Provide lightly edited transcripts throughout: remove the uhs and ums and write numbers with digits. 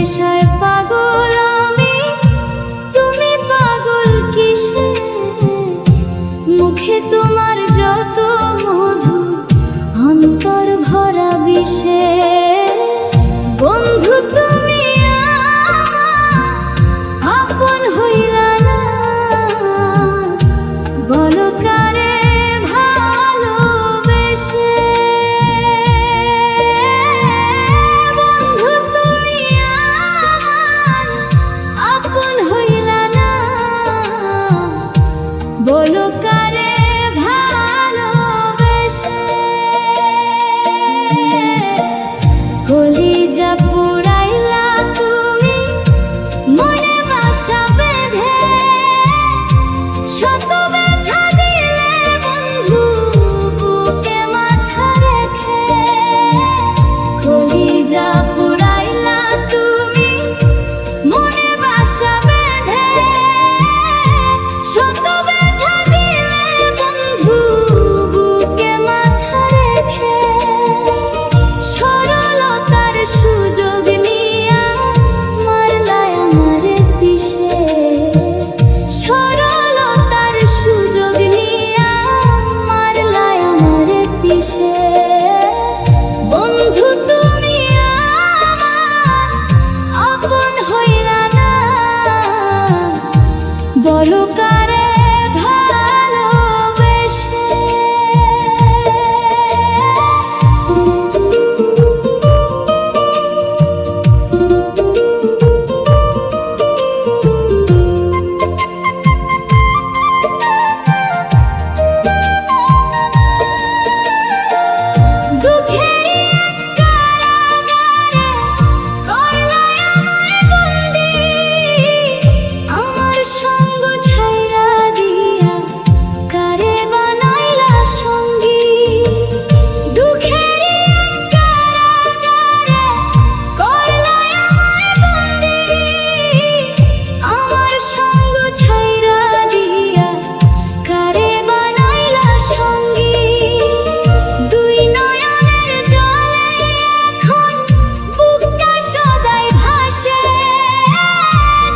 নেশায় পাগল আমি, তুমি পাগল কিসে? মুখে তোমার যত মধু, অন্তর ভরা বিষে। বন্ধু তুমি আমার আপন হইলা না, বলো কারে ভালোবেসে। বন্ধু তুমি আমার আপন হইলা না, বলো কারে ভালোবেসে। কলিজা পুরাইলা তুমি মনে বাসা বেঁধে, শত ব্যথা দিলে বন্ধু বুকে মাথা রেখে। কলিজা পুরাইলা তুমি মনে বাসা বেঁধে, শত ব্যথা দিলে বন্ধু বুকে মাথা রেখে। সরলতার সুযোগ নিয়া মারলাই আমারে পিষে। সরলতার সুযোগ নিয়া মারলাই আমারে পিষে। বন্ধু তুমি আমার আপন হইলা না, বলো কারে ভালোবেসে। দুঃখেরই এক কারাগারে করলাই আমায় বন্দী, আমার সঙ্গ ছাইরা দিয়া কারে বানাইলা সঙ্গী। দুঃখেরই এক কারাগারে করলাই আমায় বন্দী, আমার সঙ্গ ছাইরা দিয়া কারে বানাইলা সঙ্গী। দুই নয়নের জলে এখন বুকটা সদাই ভাসে।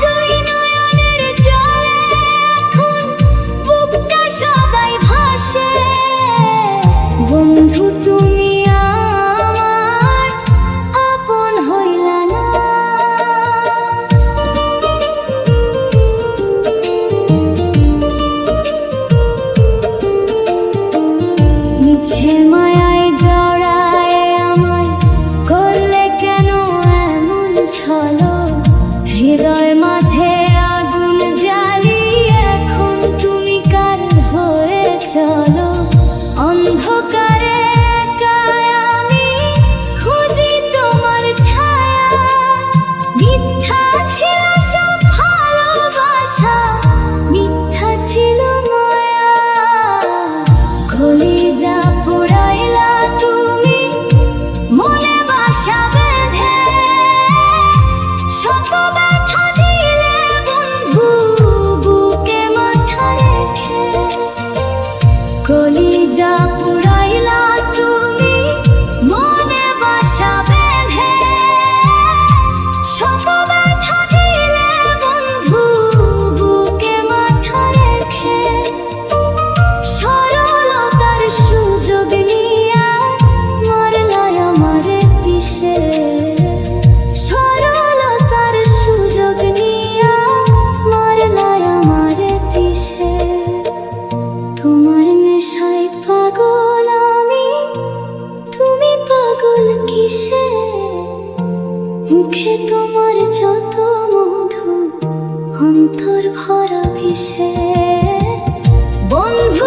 দুই নয়নের জলে এখন বুকটা সদাই ভাসে। বন্ধু তুমি আমার আপন হইলা না, মিছে মায়ায় জড়ায় আমায় করলে কেন এমন ছলো? হৃদয় মাঝে আগুন জ্বালিয়ে এখন তুমি কার হয়ে চলো? অন্ধকারে একাই আমি খুঁজি তোমার ছায়া। মিথ্যা ছিল সব ভালোবাসা, মিথ্যা ছিল মায়া। কলিজা পুরাইলা তুমি মনে বাসা বেঁধে, শত ব্যথা দিলে বন্ধু বুকে মাথা রেখে। কলিজা পুরাইলা তুমি মনে বাসা বেঁধে, শত ব্যথা দিলে বন্ধু বুকে মাথা রেখে। সরলতার সুযোগ নিয়া মারলাই আমারে পিষে। সরলতার সুযোগ নিয়া মারলাই আমারে পিষে। তোমার নেশায় পাগল আমি, তুমি পাগল কিসে? মুখে তোমার যত মধু, অন্তর ভরা বিষে। বন্ধু